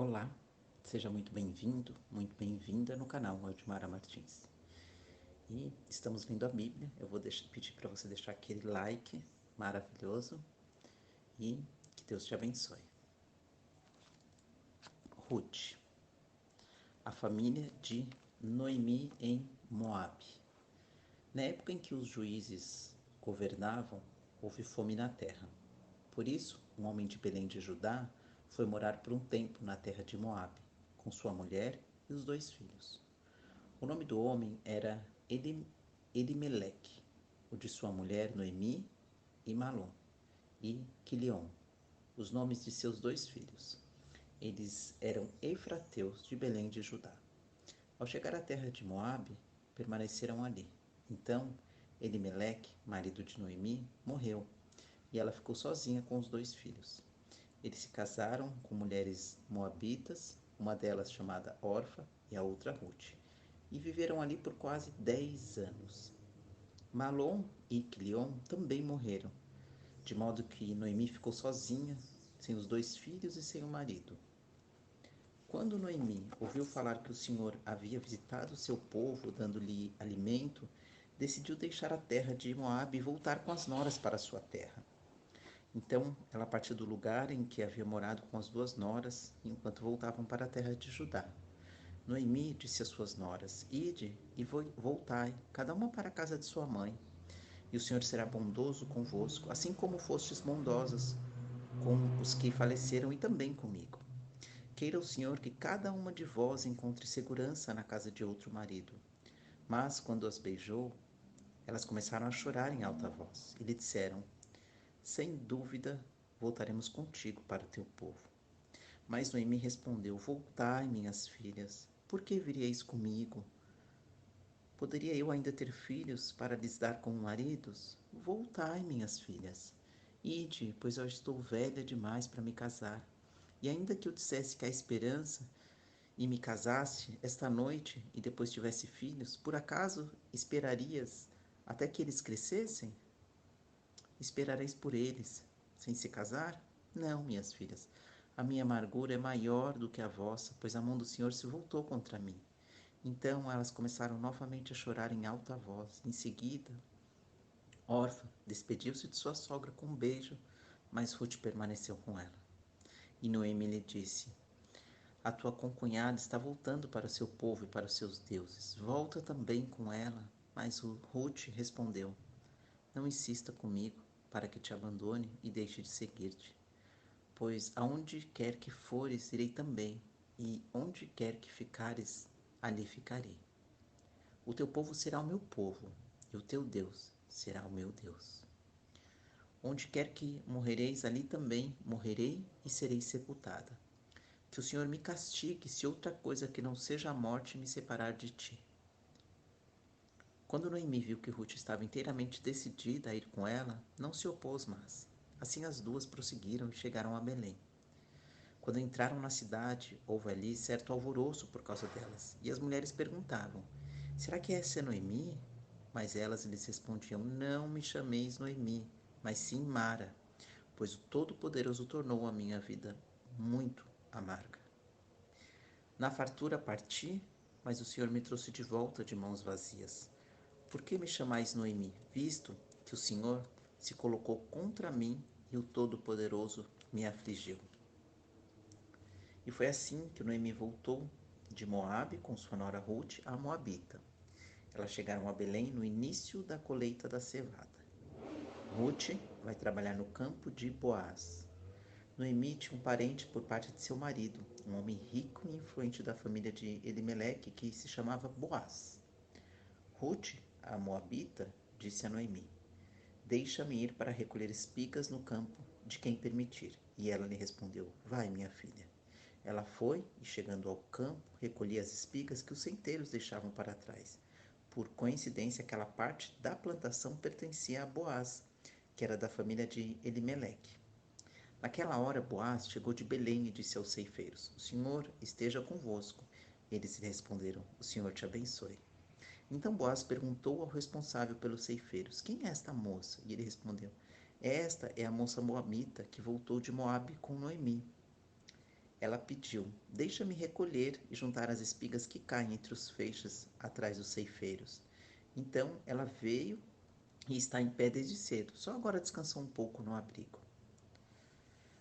Olá, seja muito bem-vindo, muito bem-vinda no canal Waldemara Martins. E estamos lendo a Bíblia. Eu vou pedir para você deixar aquele like maravilhoso e que Deus te abençoe. Ruth, a família de Noemi em Moabe. Na época em que os juízes governavam, houve fome na terra. Por isso, um homem de Belém de Judá foi morar por um tempo na terra de Moabe, com sua mulher e os 2 filhos. O nome do homem era Elimeleque, o de sua mulher Noemi e Malom, e Quilion, os nomes de seus 2 filhos. Eles eram efrateus de Belém de Judá. Ao chegar à terra de Moabe, permaneceram ali. Então, Elimeleque, marido de Noemi, morreu, e ela ficou sozinha com os 2 filhos. Eles se casaram com mulheres moabitas, uma delas chamada Orfa e a outra Ruth, e viveram ali por quase 10 anos. Malom e Quilion também morreram, de modo que Noemi ficou sozinha, sem os 2 filhos e sem o marido. Quando Noemi ouviu falar que o Senhor havia visitado seu povo, dando-lhe alimento, decidiu deixar a terra de Moabe e voltar com as noras para sua terra. Então ela partiu do lugar em que havia morado com as 2 noras, enquanto voltavam para a terra de Judá. Noemi disse às suas noras: Ide e voltai, cada uma para a casa de sua mãe, e o Senhor será bondoso convosco, assim como fostes bondosas com os que faleceram e também comigo. Queira o Senhor que cada uma de vós encontre segurança na casa de outro marido. Mas, quando as beijou, elas começaram a chorar em alta voz e lhe disseram: Sem dúvida, voltaremos contigo para o teu povo. Mas Noemi respondeu: Voltai, minhas filhas, por que viríeis comigo? Poderia eu ainda ter filhos para lhes dar como maridos? Voltai, minhas filhas. Ide, pois eu estou velha demais para me casar. E ainda que eu dissesse que há esperança e me casasse esta noite e depois tivesse filhos, por acaso esperarias até que eles crescessem? Esperareis por eles, sem se casar? Não, minhas filhas. A minha amargura é maior do que a vossa, pois a mão do Senhor se voltou contra mim. Então elas começaram novamente a chorar em alta voz. Em seguida, Orfa despediu-se de sua sogra com um beijo, mas Ruth permaneceu com ela. E Noemi lhe disse: A tua concunhada está voltando para o seu povo e para os seus deuses. Volta também com ela. Mas Ruth respondeu: Não insista comigo para que te abandone e deixe de seguir-te. Pois aonde quer que fores, irei também, e onde quer que ficares, ali ficarei. O teu povo será o meu povo, e o teu Deus será o meu Deus. Onde quer que morrereis, ali também morrerei e serei sepultada. Que o Senhor me castigue se outra coisa que não seja a morte me separar de ti. Quando Noemi viu que Ruth estava inteiramente decidida a ir com ela, não se opôs mais. Assim as duas prosseguiram e chegaram a Belém. Quando entraram na cidade, houve ali certo alvoroço por causa delas, e as mulheres perguntavam: Será que essa é Noemi? Mas elas lhes respondiam: Não me chameis Noemi, mas sim Mara, pois o Todo-Poderoso tornou a minha vida muito amarga. Na fartura parti, mas o Senhor me trouxe de volta de mãos vazias. Por que me chamais Noemi, visto que o Senhor se colocou contra mim e o Todo-Poderoso me afligiu? E foi assim que Noemi voltou de Moabe com sua nora Ruth a Moabita. Elas chegaram a Belém no início da colheita da cevada. Ruth vai trabalhar no campo de Boaz. Noemi tinha um parente por parte de seu marido, um homem rico e influente da família de Elimeleque, que se chamava Boaz. Ruth, a Moabita, disse a Noemi: Deixa-me ir para recolher espigas no campo de quem permitir. E ela lhe respondeu: Vai, minha filha. Ela foi e, chegando ao campo, recolhia as espigas que os centeiros deixavam para trás. Por coincidência, aquela parte da plantação pertencia a Boaz, que era da família de Elimeleque. Naquela hora, Boaz chegou de Belém e disse aos ceifeiros: O Senhor esteja convosco. Eles lhe responderam: O Senhor te abençoe. Então Boaz perguntou ao responsável pelos ceifeiros: Quem é esta moça? E ele respondeu: Esta é a moça moabita que voltou de Moabe com Noemi. Ela pediu: deixa-me recolher e juntar as espigas que caem entre os feixes atrás dos ceifeiros. Então ela veio e está em pé desde cedo, só agora descansou um pouco no abrigo.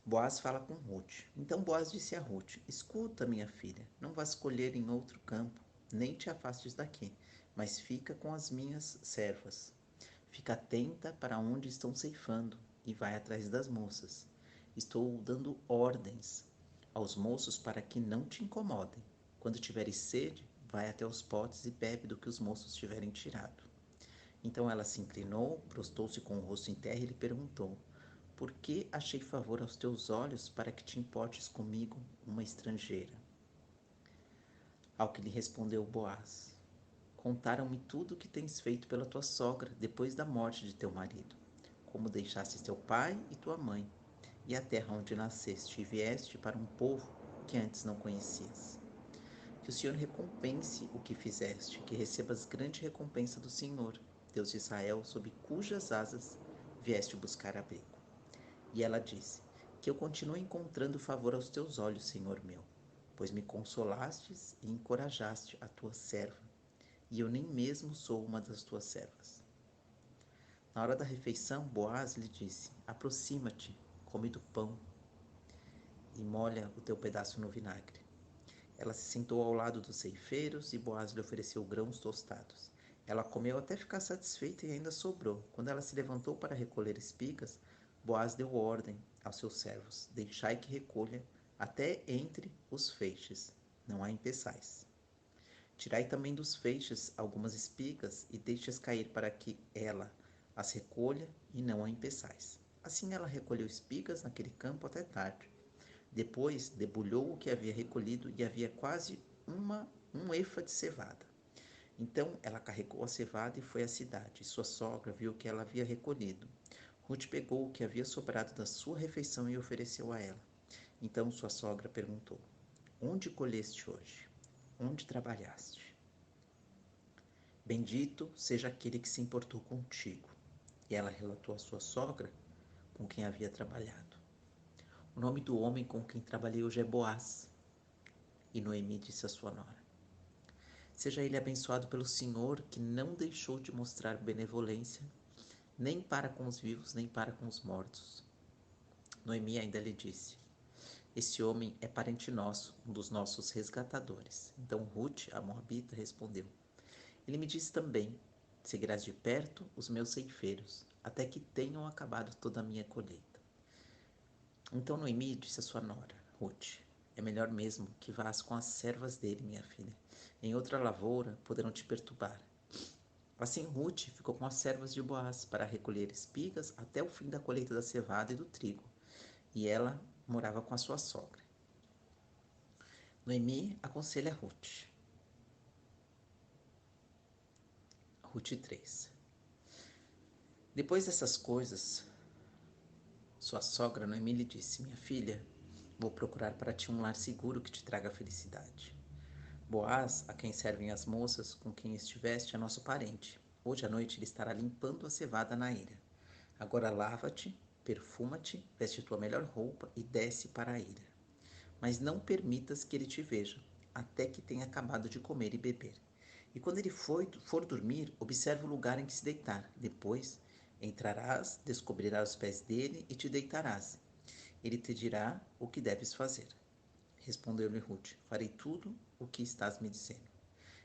Boaz fala com Ruth. Então Boaz disse a Ruth: escuta, minha filha, não vás colher em outro campo, nem te afastes daqui, mas fica com as minhas servas. Fica atenta para onde estão ceifando e vai atrás das moças. Estou dando ordens aos moços para que não te incomodem. Quando tiveres sede, vai até os potes e bebe do que os moços tiverem tirado. Então ela se inclinou, prostou-se com o rosto em terra e lhe perguntou: por que achei favor aos teus olhos para que te importes comigo, uma estrangeira? Ao que lhe respondeu Boaz: contaram-me tudo o que tens feito pela tua sogra depois da morte de teu marido, como deixaste teu pai e tua mãe, e a terra onde nasceste, e vieste para um povo que antes não conhecias. Que o Senhor recompense o que fizeste, que recebas grande recompensa do Senhor, Deus de Israel, sob cujas asas vieste buscar abrigo. E ela disse: que eu continue encontrando favor aos teus olhos, Senhor meu, pois me consolastes e encorajaste a tua serva, e eu nem mesmo sou uma das tuas servas. Na hora da refeição, Boaz lhe disse: aproxima-te, come do pão e molha o teu pedaço no vinagre. Ela se sentou ao lado dos ceifeiros e Boaz lhe ofereceu grãos tostados. Ela comeu até ficar satisfeita e ainda sobrou. Quando ela se levantou para recolher espigas, Boaz deu ordem aos seus servos: deixai que recolha até entre os feixes, não há empeçais. Tirai também dos feixes algumas espigas e deixe-as cair para que ela as recolha e não a empeçais. Assim ela recolheu espigas naquele campo até tarde. Depois debulhou o que havia recolhido e havia quase um efa de cevada. Então ela carregou a cevada e foi à cidade. Sua sogra viu o que ela havia recolhido. Ruth pegou o que havia sobrado da sua refeição e ofereceu a ela. Então sua sogra perguntou: onde colheste hoje? Onde trabalhaste? Bendito seja aquele que se importou contigo. E ela relatou à sua sogra com quem havia trabalhado. O nome do homem com quem trabalhei hoje é Boaz. E Noemi disse à sua nora: seja ele abençoado pelo Senhor, que não deixou de mostrar benevolência, nem para com os vivos, nem para com os mortos. Noemi ainda lhe disse: esse homem é parente nosso, um dos nossos resgatadores. Então Ruth, a moabita, respondeu: ele me disse também: seguirás de perto os meus ceifeiros, até que tenham acabado toda a minha colheita. Então Noemi disse à sua nora, Ruth: é melhor mesmo que vás com as servas dele, minha filha. Em outra lavoura poderão te perturbar. Assim Ruth ficou com as servas de Boaz para recolher espigas até o fim da colheita da cevada e do trigo, e ela morava com a sua sogra. Noemi aconselha Ruth. Ruth 3. Depois dessas coisas, sua sogra Noemi lhe disse: minha filha, vou procurar para ti um lar seguro que te traga felicidade. Boaz, a quem servem as moças com quem estiveste, é nosso parente. Hoje à noite ele estará limpando a cevada na ilha. Agora lava-te, perfuma-te, veste tua melhor roupa e desce para a ilha. Mas não permitas que ele te veja, até que tenha acabado de comer e beber. E quando ele for dormir, observa o lugar em que se deitar. Depois entrarás, descobrirás os pés dele e te deitarás. Ele te dirá o que deves fazer. Respondeu-lhe Ruth: farei tudo o que estás me dizendo.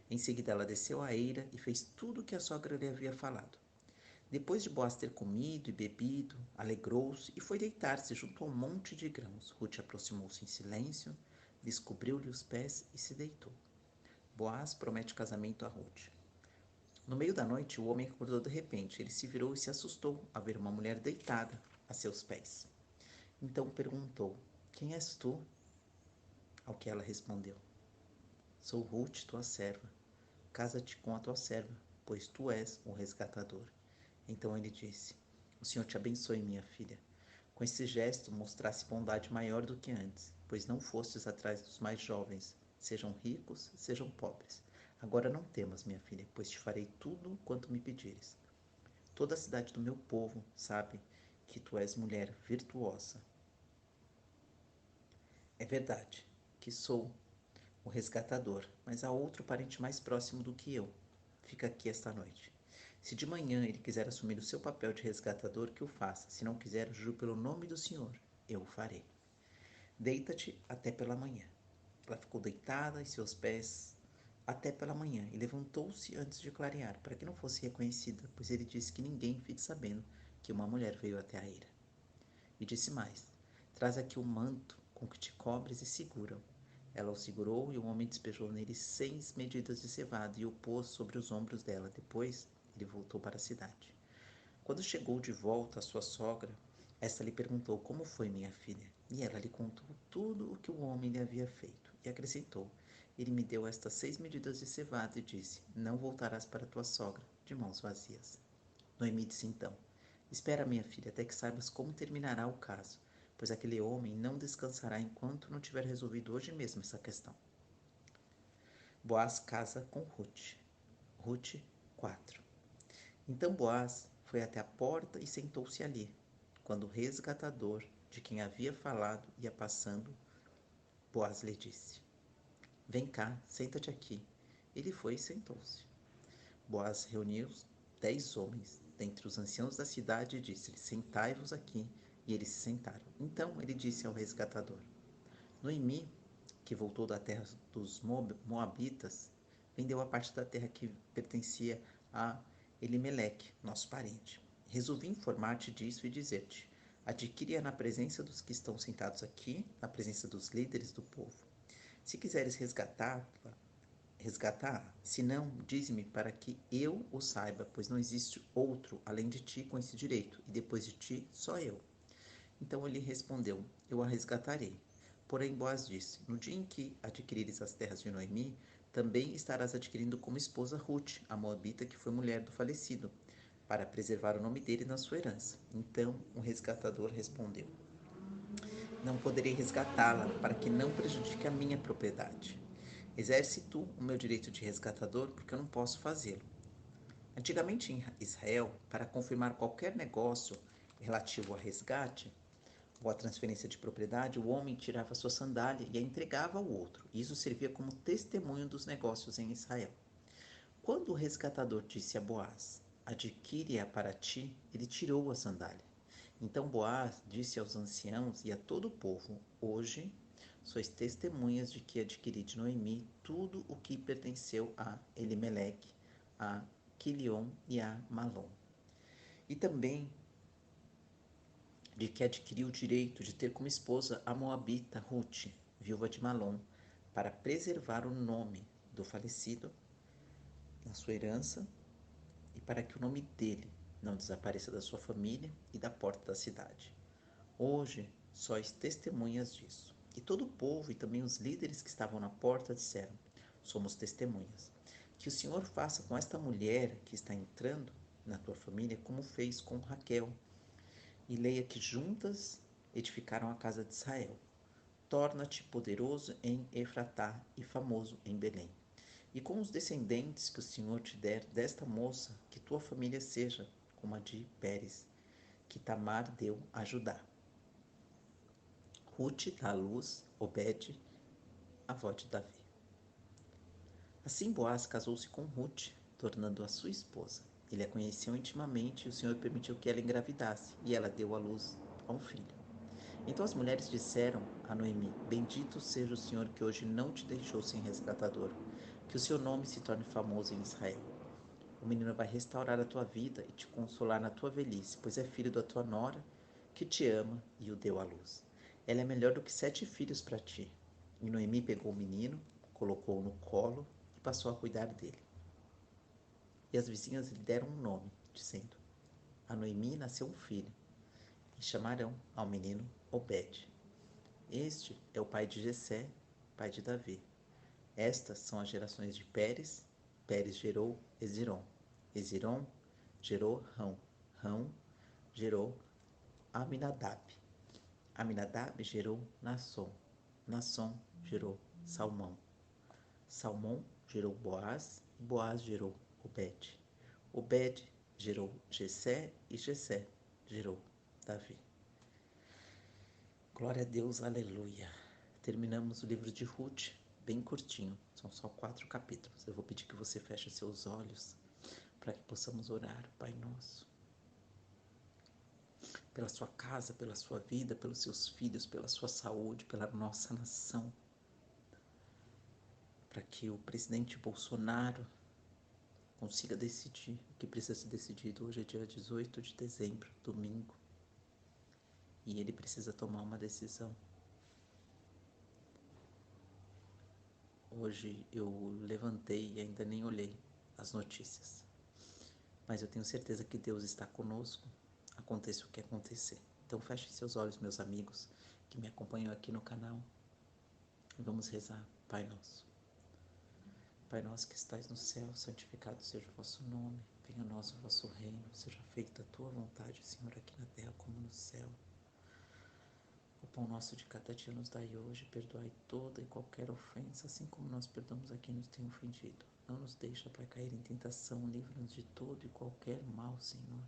Em seguida ela desceu à eira e fez tudo o que a sogra lhe havia falado. Depois de Boaz ter comido e bebido, alegrou-se e foi deitar-se junto ao monte de grãos. Ruth aproximou-se em silêncio, descobriu-lhe os pés e se deitou. Boaz promete casamento a Ruth. No meio da noite, o homem acordou de repente. Ele se virou e se assustou ao ver uma mulher deitada a seus pés. Então perguntou: quem és tu? Ao que ela respondeu: sou Ruth, tua serva. Casa-te com a tua serva, pois tu és o resgatador. Então ele disse: o Senhor te abençoe, minha filha. Com esse gesto mostraste bondade maior do que antes, pois não fostes atrás dos mais jovens, sejam ricos, sejam pobres. Agora não temas, minha filha, pois te farei tudo quanto me pedires. Toda a cidade do meu povo sabe que tu és mulher virtuosa. É verdade que sou o resgatador, mas há outro parente mais próximo do que eu. Fica aqui esta noite. Se de manhã ele quiser assumir o seu papel de resgatador, que o faça. Se não quiser, juro pelo nome do Senhor, eu o farei. Deita-te até pela manhã. Ela ficou deitada em seus pés até pela manhã e levantou-se antes de clarear, para que não fosse reconhecida, pois ele disse que ninguém fique sabendo que uma mulher veio até a eira. E disse mais: traz aqui o manto com que te cobres e segura-o. Ela o segurou e o homem despejou nele 6 medidas de cevada e o pôs sobre os ombros dela. Depois ele voltou para a cidade. Quando chegou de volta à sua sogra, esta lhe perguntou como foi minha filha. E ela lhe contou tudo o que o homem lhe havia feito. E acrescentou: ele me deu estas 6 medidas de cevada e disse: não voltarás para tua sogra de mãos vazias. Noemi disse então: espera, minha filha, até que saibas como terminará o caso, pois aquele homem não descansará enquanto não tiver resolvido hoje mesmo essa questão. Boaz casa com Ruth. Ruth 4. Então Boaz foi até a porta e sentou-se ali. Quando o resgatador, de quem havia falado, ia passando, Boaz lhe disse: vem cá, senta-te aqui. Ele foi e sentou-se. Boaz reuniu 10 homens dentre os anciãos da cidade e disse-lhes: sentai-vos aqui. E eles se sentaram. Então ele disse ao resgatador: Noemi, que voltou da terra dos Moabitas, vendeu a parte da terra que pertencia a Elimeleque, nosso parente. Resolvi informar-te disso e dizer-te: adquire-a na presença dos que estão sentados aqui, na presença dos líderes do povo. Se quiseres resgatá-la, se não, dize-me para que eu o saiba, pois não existe outro além de ti com esse direito, e depois de ti, só eu. Então ele respondeu: eu a resgatarei. Porém, Boaz disse: no dia em que adquirires as terras de Noemi, também estarás adquirindo como esposa Ruth, a moabita que foi mulher do falecido, para preservar o nome dele na sua herança. Então o resgatador respondeu: não poderei resgatá-la, para que não prejudique a minha propriedade. Exerce tu o meu direito de resgatador, porque eu não posso fazê-lo. Antigamente em Israel, para confirmar qualquer negócio relativo a resgate ou a transferência de propriedade, o homem tirava sua sandália e a entregava ao outro. Isso servia como testemunho dos negócios em Israel. Quando o resgatador disse a Boaz: adquire-a para ti, ele tirou a sandália. Então Boaz disse aos anciãos e a todo o povo: hoje sois testemunhas de que adquiri de Noemi tudo o que pertenceu a Elimeleque, a Quilion e a Malom. E também de que adquiriu o direito de ter como esposa a moabita Ruth, viúva de Malom, para preservar o nome do falecido na sua herança e para que o nome dele não desapareça da sua família e da porta da cidade. Hoje sois testemunhas disso. E todo o povo e também os líderes que estavam na porta disseram: somos testemunhas. Que o Senhor faça com esta mulher que está entrando na tua família como fez com Raquel. E leia que juntas edificaram a casa de Israel. Torna-te poderoso em Efratá e famoso em Belém. E com os descendentes que o Senhor te der desta moça, que tua família seja como a de Pérez, que Tamar deu a Judá. Ruth dá à luz Obed, avó de Davi. Assim Boaz casou-se com Ruth, tornando-a sua esposa. Ele a conheceu intimamente e o Senhor permitiu que ela engravidasse, e ela deu à luz a um filho. Então as mulheres disseram a Noemi: bendito seja o Senhor que hoje não te deixou sem resgatador, que o seu nome se torne famoso em Israel. O menino vai restaurar a tua vida e te consolar na tua velhice, pois é filho da tua nora, que te ama e o deu à luz. Ela é melhor do que 7 filhos para ti. E Noemi pegou o menino, colocou-o no colo e passou a cuidar dele. E as vizinhas lhe deram um nome, dizendo: a Noemi nasceu um filho, e chamarão ao menino Obed. Este é o pai de Jessé, pai de Davi. Estas são as gerações de Pérez. Pérez gerou Hezron. Hezron gerou Rão. Rão gerou Aminadab. Aminadab gerou Nasson. Nasson gerou Salmão. Salmão gerou Boaz. E Boaz gerou Obed. Obed gerou Jessé e Jessé gerou Davi. Glória a Deus, aleluia. Terminamos o livro de Ruth, bem curtinho, são só 4 capítulos. Eu vou pedir que você feche seus olhos para que possamos orar, Pai Nosso, pela sua casa, pela sua vida, pelos seus filhos, pela sua saúde, pela nossa nação, para que o presidente Bolsonaro consiga decidir o que precisa ser decidido. Hoje é dia 18 de dezembro, domingo, e ele precisa tomar uma decisão. Hoje eu levantei e ainda nem olhei as notícias, mas eu tenho certeza que Deus está conosco, aconteça o que acontecer. Então fechem seus olhos, meus amigos que me acompanham aqui no canal, e vamos rezar. Pai Nosso. Pai nosso que estais no céu, santificado seja o vosso nome, venha a nós o vosso reino, seja feita a tua vontade, Senhor, aqui na terra como no céu. O pão nosso de cada dia nos dai hoje, perdoai toda e qualquer ofensa, assim como nós perdoamos a quem nos tem ofendido. Não nos deixa, Pai, cair em tentação, livra-nos de todo e qualquer mal, Senhor.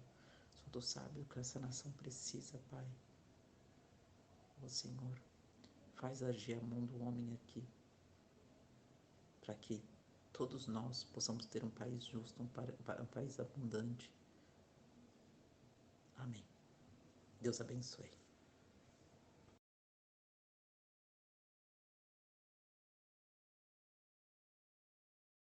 Só tu sabes o que essa nação precisa, Pai. Ó Senhor, faz agir a mão do homem aqui, para que todos nós possamos ter um país justo, um país abundante. Amém. Deus abençoe.